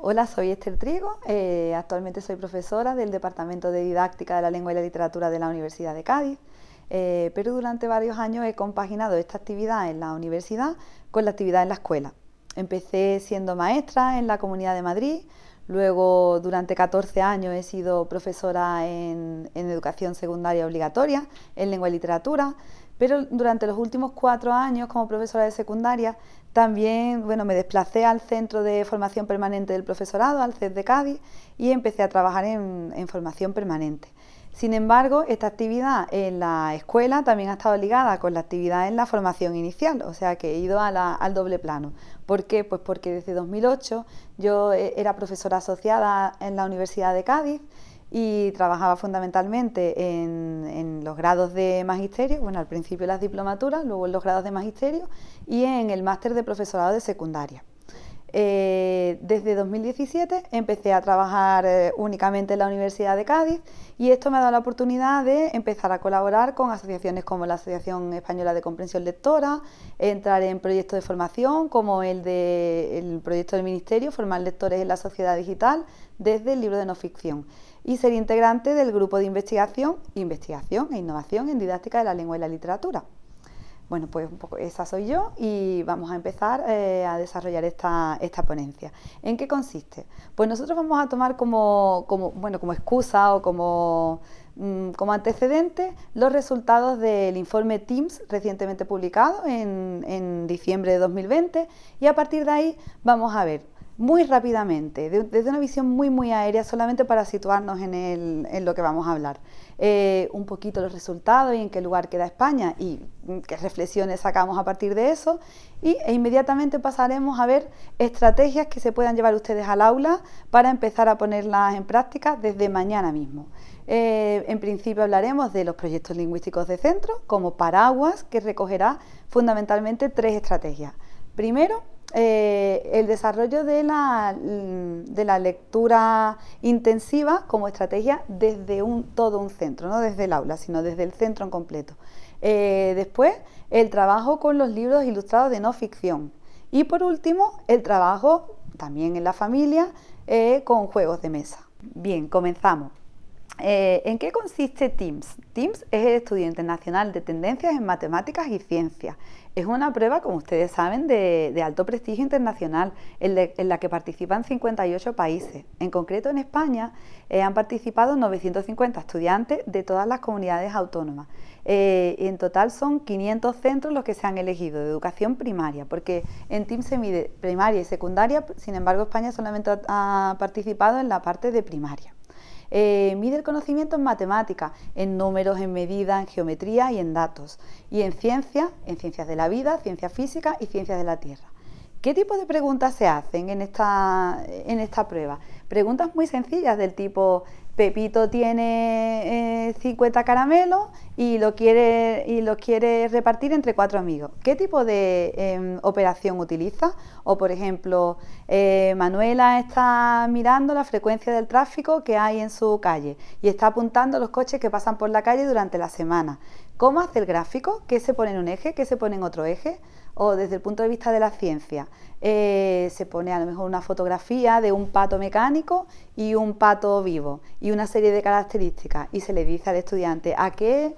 Hola, soy Esther Trigo, actualmente soy profesora del Departamento de Didáctica de la Lengua y la Literatura de la Universidad de Cádiz, pero durante varios años he compaginado esta actividad en la universidad con la actividad en la escuela. Empecé siendo maestra en la Comunidad de Madrid, luego durante 14 años he sido profesora en educación secundaria obligatoria, en lengua y literatura, pero durante los últimos 4 años como profesora de secundaria también me desplacé al Centro de Formación Permanente del Profesorado, al CEP de Cádiz, y empecé a trabajar en formación permanente. Sin embargo, esta actividad en la escuela también ha estado ligada con la actividad en la formación inicial, o sea que he ido al doble plano. ¿Por qué? Pues porque desde 2008 yo era profesora asociada en la Universidad de Cádiz y trabajaba fundamentalmente en los grados de magisterio, al principio las diplomaturas, luego en los grados de magisterio y en el máster de profesorado de secundaria. Desde 2017 empecé a trabajar únicamente en la Universidad de Cádiz y esto me ha dado la oportunidad de empezar a colaborar con asociaciones como la Asociación Española de Comprensión Lectora, entrar en proyectos de formación como el proyecto del Ministerio, formar lectores en la sociedad digital desde el libro de no ficción y ser integrante del grupo de investigación e innovación en didáctica de la lengua y la literatura. Bueno, pues un poco esa soy yo y vamos a empezar a desarrollar esta ponencia. ¿En qué consiste? Pues nosotros vamos a tomar como excusa o como antecedente los resultados del informe TIMSS recientemente publicado en diciembre de 2020 y a partir de ahí vamos a ver muy rápidamente, desde una visión muy aérea, solamente para situarnos en lo que vamos a hablar. Un poquito los resultados y en qué lugar queda España y qué reflexiones sacamos a partir de eso e inmediatamente pasaremos a ver estrategias que se puedan llevar ustedes al aula para empezar a ponerlas en práctica desde mañana mismo. En principio hablaremos de los proyectos lingüísticos de centro como paraguas que recogerá fundamentalmente 3 estrategias. Primero, el desarrollo de la lectura intensiva como estrategia desde todo un centro, no desde el aula, sino desde el centro en completo. Después, el trabajo con los libros ilustrados de no ficción. Y por último, el trabajo también en la familia con juegos de mesa. Bien, comenzamos. ¿En qué consiste TIMSS? TIMSS es el Estudio Internacional de Tendencias en Matemáticas y Ciencias. Es una prueba, como ustedes saben, de alto prestigio internacional, en la que participan 58 países. En concreto, en España han participado 950 estudiantes de todas las comunidades autónomas. En total son 500 centros los que se han elegido de educación primaria, porque en TIMSS se mide primaria y secundaria, sin embargo, España solamente ha participado en la parte de primaria. Mide el conocimiento en matemáticas, en números, en medidas, en geometría y en datos. Y en ciencias de la vida, ciencias físicas y ciencias de la tierra. ¿Qué tipo de preguntas se hacen en esta prueba? Preguntas muy sencillas del tipo: Pepito tiene 50 caramelos y lo quiere repartir entre 4 amigos. ¿Qué tipo de operación utiliza? O, por ejemplo, Manuela está mirando la frecuencia del tráfico que hay en su calle y está apuntando los coches que pasan por la calle durante la semana. ¿Cómo hace el gráfico? ¿Qué se pone en un eje? ¿Qué se pone en otro eje? O desde el punto de vista de la ciencia, se pone a lo mejor una fotografía de un pato mecánico y un pato vivo y una serie de características y se le dice al estudiante a qué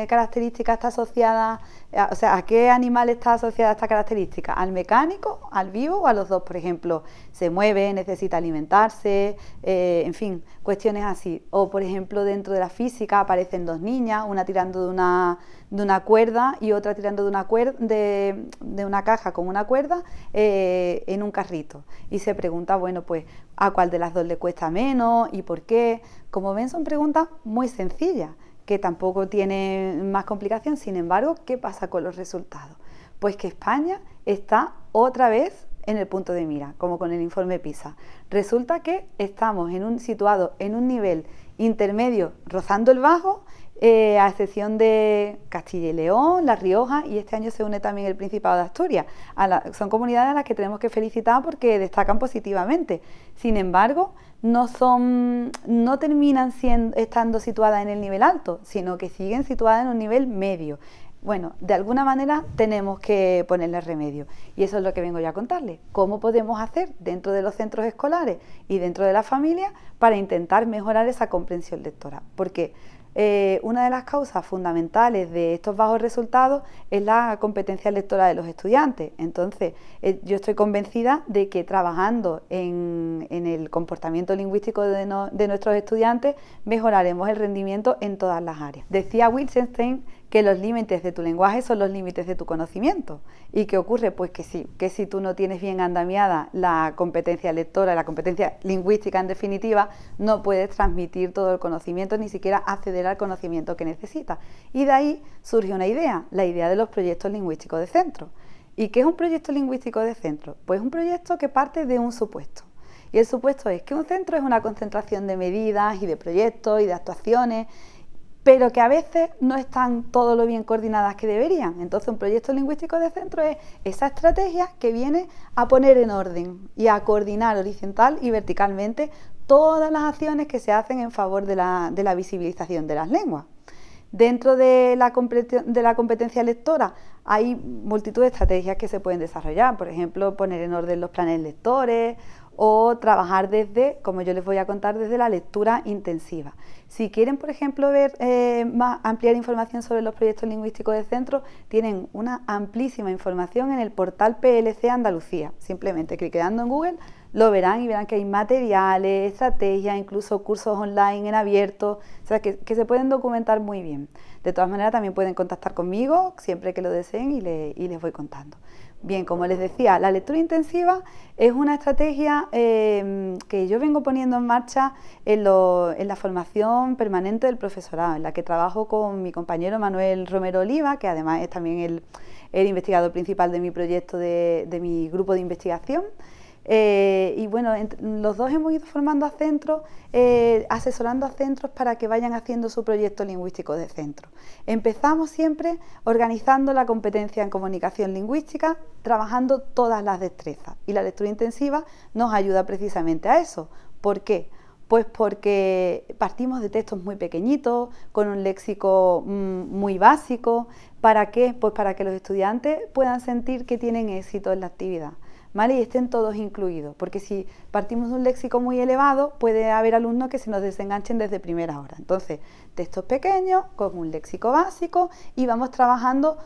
característica está asociada, a qué animal está asociada esta característica, al mecánico, al vivo o a los dos. Por ejemplo, se mueve, necesita alimentarse, en fin, cuestiones así. O por ejemplo, dentro de la física aparecen 2 niñas, una tirando de una cuerda y otra tirando de una caja con una cuerda en un carrito. Y se pregunta, pues a cuál de las 2 le cuesta menos y por qué. Como ven, son preguntas muy sencillas, que tampoco tienen más complicación. Sin embargo, ¿qué pasa con los resultados? Pues que España está otra vez en el punto de mira, como con el informe PISA. Resulta que estamos situados en un nivel intermedio, rozando el bajo, a excepción de Castilla y León, La Rioja, y este año se une también el Principado de Asturias. Son comunidades a las que tenemos que felicitar porque destacan positivamente. Sin embargo, no terminan estando situadas en el nivel alto, sino que siguen situadas en un nivel medio. Bueno, de alguna manera tenemos que ponerle remedio y eso es lo que vengo yo a contarles. ¿Cómo podemos hacer dentro de los centros escolares y dentro de la familia para intentar mejorar esa comprensión lectora? Porque una de las causas fundamentales de estos bajos resultados es la competencia lectora de los estudiantes. Entonces, yo estoy convencida de que trabajando en el comportamiento lingüístico de nuestros estudiantes mejoraremos el rendimiento en todas las áreas. Decía Wittgenstein que los límites de tu lenguaje son los límites de tu conocimiento. ¿Y qué ocurre? Pues que sí, que si tú no tienes bien andamiada la competencia lectora, la competencia lingüística en definitiva, no puedes transmitir todo el conocimiento, ni siquiera acceder al conocimiento que necesitas. Y de ahí surge una idea, la idea de los proyectos lingüísticos de centro. ¿Y qué es un proyecto lingüístico de centro? Pues un proyecto que parte de un supuesto. Y el supuesto es que un centro es una concentración de medidas y de proyectos y de actuaciones, pero que a veces no están todo lo bien coordinadas que deberían. Entonces, un proyecto lingüístico de centro es esa estrategia que viene a poner en orden y a coordinar horizontal y verticalmente todas las acciones que se hacen en favor de la visibilización de las lenguas. Dentro de la competencia lectora hay multitud de estrategias que se pueden desarrollar, por ejemplo, poner en orden los planes lectores o trabajar desde, como yo les voy a contar, desde la lectura intensiva. Si quieren, por ejemplo, ver ampliar información sobre los proyectos lingüísticos de centro, tienen una amplísima información en el portal PLC Andalucía. Simplemente clicando en Google lo verán y verán que hay materiales, estrategias, incluso cursos online en abierto, o sea, que se pueden documentar muy bien. De todas maneras, también pueden contactar conmigo siempre que lo deseen y les voy contando. Bien, como les decía, la lectura intensiva es una estrategia que yo vengo poniendo en marcha en la formación permanente del profesorado, en la que trabajo con mi compañero Manuel Romero Oliva, que además es también el investigador principal de mi proyecto, de mi grupo de investigación. Y bueno, los dos hemos ido formando a centros, asesorando a centros para que vayan haciendo su proyecto lingüístico de centro. Empezamos siempre organizando la competencia en comunicación lingüística, trabajando todas las destrezas, y la lectura intensiva nos ayuda precisamente a eso. ¿Por qué? Pues porque partimos de textos muy pequeñitos, con un léxico muy básico. ¿Para qué? Pues para que los estudiantes puedan sentir que tienen éxito en la actividad, ¿vale? Y estén todos incluidos, porque si partimos de un léxico muy elevado, puede haber alumnos que se nos desenganchen desde primera hora. Entonces, textos pequeños, con un léxico básico, y vamos trabajando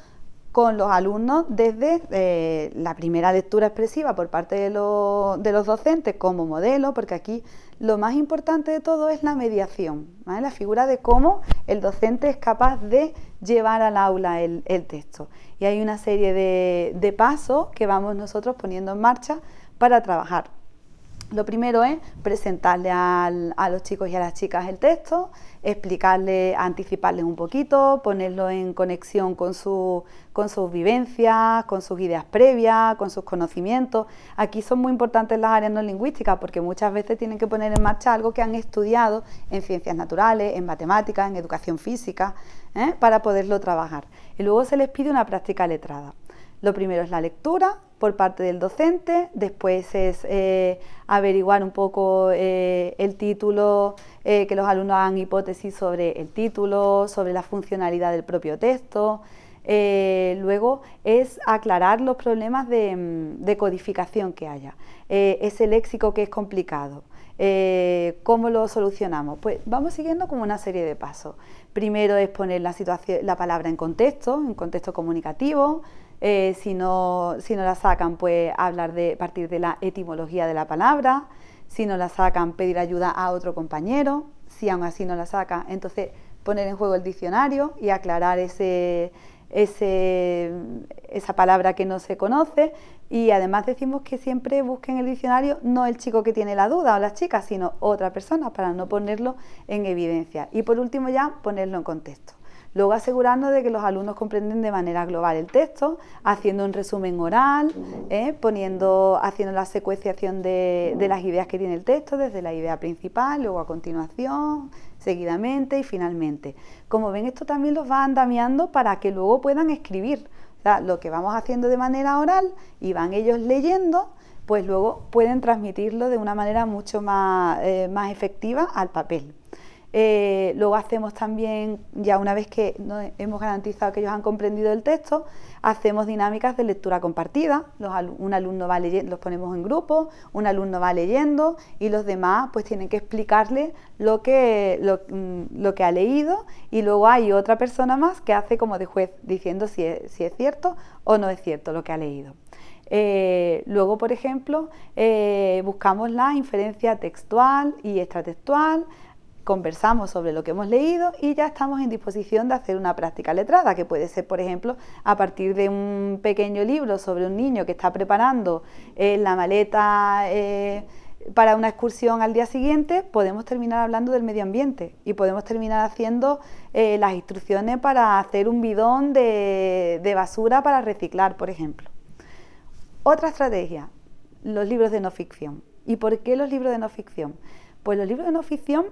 con los alumnos desde la primera lectura expresiva por parte de los docentes como modelo, porque aquí lo más importante de todo es la mediación, ¿vale? La figura de cómo el docente es capaz de llevar al aula el texto. Y hay una serie de pasos que vamos nosotros poniendo en marcha para trabajar. Lo primero es presentarle a los chicos y a las chicas el texto, explicarles, anticiparles un poquito, ponerlo en conexión con sus vivencias, con sus ideas previas, con sus conocimientos. Aquí son muy importantes las áreas no lingüísticas porque muchas veces tienen que poner en marcha algo que han estudiado en ciencias naturales, en matemáticas, en educación física, para poderlo trabajar. Y luego se les pide una práctica letrada. Lo primero es la lectura por parte del docente, después es averiguar un poco el título, que los alumnos hagan hipótesis sobre el título, sobre la funcionalidad del propio texto. Luego es aclarar los problemas de codificación que haya, ese léxico que es complicado. ¿Cómo lo solucionamos? Pues vamos siguiendo como una serie de pasos. Primero es poner la palabra en contexto comunicativo. Si no la sacan, pues partir de la etimología de la palabra. Si no la sacan, pedir ayuda a otro compañero. Si aún así no la sacan, entonces poner en juego el diccionario y aclarar esa palabra que no se conoce. Y además decimos que siempre busquen el diccionario no el chico que tiene la duda o las chicas, sino otra persona, para no ponerlo en evidencia. Y por último ya ponerlo en contexto. Luego asegurarnos de que los alumnos comprenden de manera global el texto, haciendo un resumen oral, haciendo la secuenciación de las ideas que tiene el texto, desde la idea principal, luego a continuación, seguidamente y finalmente. Como ven, esto también los va andamiando para que luego puedan escribir. O sea, lo que vamos haciendo de manera oral y van ellos leyendo, pues luego pueden transmitirlo de una manera mucho más efectiva al papel. Luego hacemos también, ya una vez que hemos garantizado que ellos han comprendido el texto, hacemos dinámicas de lectura compartida. Un alumno va leyendo, los ponemos en grupo, un alumno va leyendo y los demás pues tienen que explicarle lo que ha leído, y luego hay otra persona más que hace como de juez diciendo si es cierto o no es cierto lo que ha leído. Luego, por ejemplo, buscamos la inferencia textual y extratextual, conversamos sobre lo que hemos leído y ya estamos en disposición de hacer una práctica letrada, que puede ser, por ejemplo, a partir de un pequeño libro sobre un niño que está preparando la maleta para una excursión al día siguiente. Podemos terminar hablando del medio ambiente y podemos terminar haciendo las instrucciones para hacer un bidón de basura para reciclar, por ejemplo. Otra estrategia, los libros de no ficción. ¿Y por qué los libros de no ficción? Pues los libros de no ficción,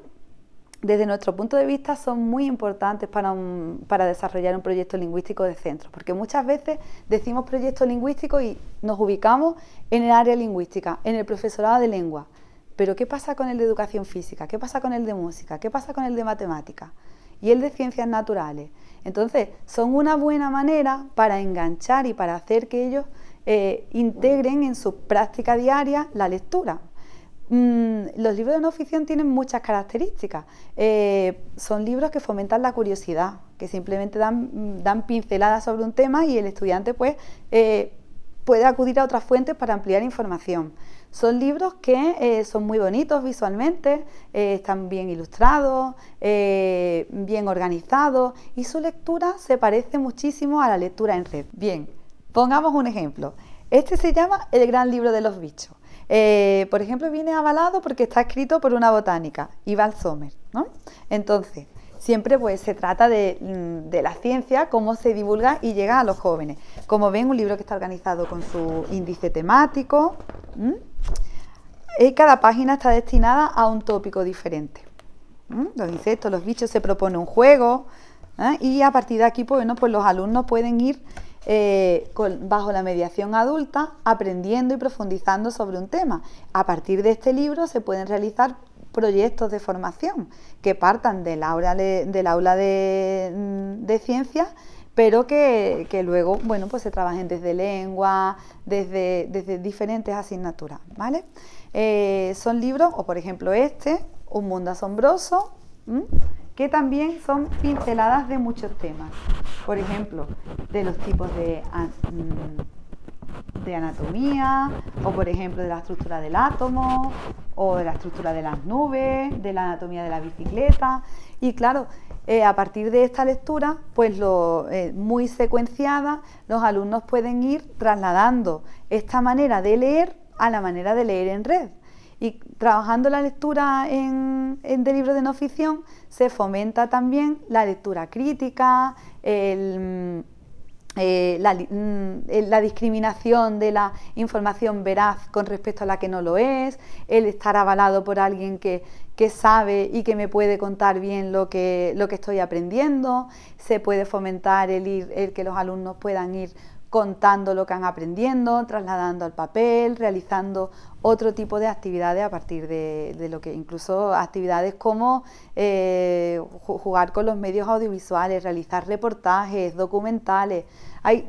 desde nuestro punto de vista, son muy importantes para desarrollar un proyecto lingüístico de centro, porque muchas veces decimos proyecto lingüístico y nos ubicamos en el área lingüística, en el profesorado de lengua. Pero ¿qué pasa con el de educación física? ¿Qué pasa con el de música? ¿Qué pasa con el de matemáticas? Y el de ciencias naturales. Entonces, son una buena manera para enganchar y para hacer que ellos integren en su práctica diaria la lectura. Los libros de no ficción tienen muchas características. Son libros que fomentan la curiosidad, que simplemente dan pinceladas sobre un tema y el estudiante pues, puede acudir a otras fuentes para ampliar información. Son libros que son muy bonitos visualmente, están bien ilustrados, bien organizados, y su lectura se parece muchísimo a la lectura en red. Bien, pongamos un ejemplo. Este se llama El gran libro de los bichos. Por ejemplo, viene avalado porque está escrito por una botánica, Val Sommer, ¿no? Entonces, siempre pues se trata de la ciencia, cómo se divulga y llega a los jóvenes. Como ven, un libro que está organizado con su índice temático. Cada página está destinada a un tópico diferente. Los insectos, los bichos, se propone un juego, y a partir de aquí pues los alumnos pueden ir bajo la mediación adulta, aprendiendo y profundizando sobre un tema. A partir de este libro se pueden realizar proyectos de formación que partan del aula de ciencias, pero que luego pues se trabajen desde lengua, desde diferentes asignaturas, ¿vale? Son libros, o por ejemplo Un mundo asombroso, que también son pinceladas de muchos temas. Por ejemplo, de los tipos de anatomía, o por ejemplo de la estructura del átomo, o de la estructura de las nubes, de la anatomía de la bicicleta. Y claro, a partir de esta lectura, pues muy secuenciada, los alumnos pueden ir trasladando esta manera de leer a la manera de leer en red. Y trabajando la lectura de libros de no ficción, se fomenta también la lectura crítica, la discriminación de la información veraz con respecto a la que no lo es, el estar avalado por alguien que sabe y que me puede contar bien lo que estoy aprendiendo. Se puede fomentar el que los alumnos puedan ir contando lo que han aprendiendo, trasladando al papel, realizando otro tipo de actividades a partir de lo que incluso actividades como jugar con los medios audiovisuales, realizar reportajes, documentales.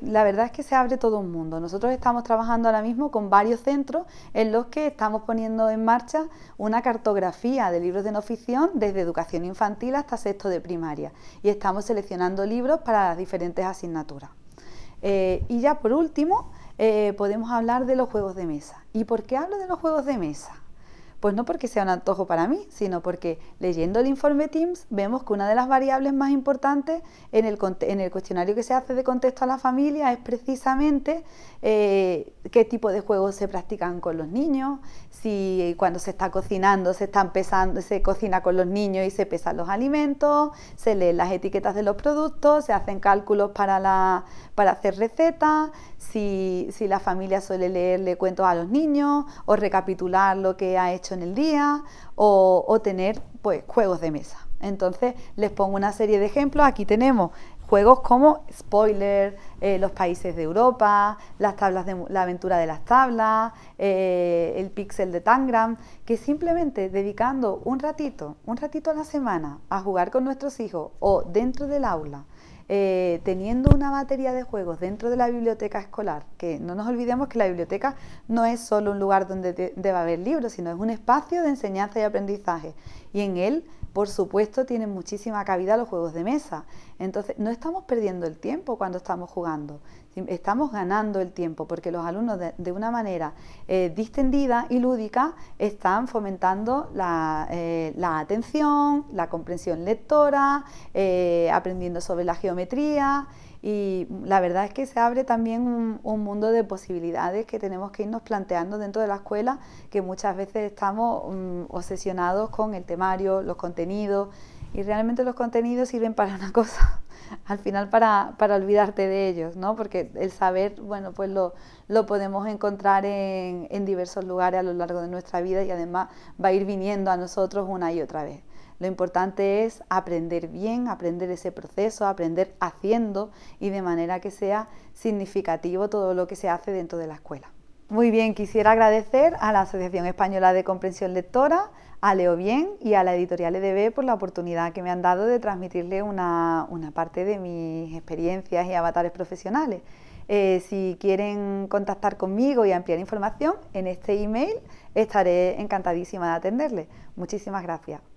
La verdad es que se abre todo un mundo. Nosotros estamos trabajando ahora mismo con varios centros en los que estamos poniendo en marcha una cartografía de libros de no ficción desde educación infantil hasta sexto de primaria, y estamos seleccionando libros para las diferentes asignaturas. Y ya por último, podemos hablar de los juegos de mesa. ¿Y por qué hablo de los juegos de mesa? Pues no porque sea un antojo para mí, sino porque leyendo el informe TIMSS vemos que una de las variables más importantes en el cuestionario que se hace de contexto a la familia es precisamente qué tipo de juegos se practican con los niños, si cuando se está cocinando se cocina con los niños y se pesan los alimentos, se leen las etiquetas de los productos, se hacen cálculos para hacer recetas, si la familia suele leerle cuentos a los niños o recapitular lo que ha hecho en el día, o tener pues juegos de mesa. Entonces les pongo una serie de ejemplos. Aquí tenemos juegos como Spoiler, los países de Europa, las tablas de la aventura de las tablas, el Pixel de Tangram, que simplemente dedicando un ratito a la semana a jugar con nuestros hijos o dentro del aula, teniendo una batería de juegos dentro de la biblioteca escolar, que no nos olvidemos que la biblioteca no es solo un lugar donde debe haber libros, sino es un espacio de enseñanza y aprendizaje, y en él, por supuesto, tienen muchísima cabida los juegos de mesa. Entonces, no estamos perdiendo el tiempo cuando estamos jugando, estamos ganando el tiempo, porque los alumnos de una manera distendida y lúdica están fomentando la atención, la comprensión lectora, aprendiendo sobre la geometría, y la verdad es que se abre también un mundo de posibilidades que tenemos que irnos planteando dentro de la escuela, que muchas veces estamos obsesionados con el temario, los contenidos, y realmente los contenidos sirven para una cosa, al final para olvidarte de ellos, ¿no? Porque el saber, bueno, pues lo podemos encontrar en diversos lugares a lo largo de nuestra vida, y además va a ir viniendo a nosotros una y otra vez. Lo importante es aprender bien, aprender ese proceso, aprender haciendo, y de manera que sea significativo todo lo que se hace dentro de la escuela. Muy bien, quisiera agradecer a la Asociación Española de Comprensión Lectora, a Leo Bien y a la editorial EDB por la oportunidad que me han dado de transmitirle una parte de mis experiencias y avatares profesionales. Si quieren contactar conmigo y ampliar información, en este email estaré encantadísima de atenderles. Muchísimas gracias.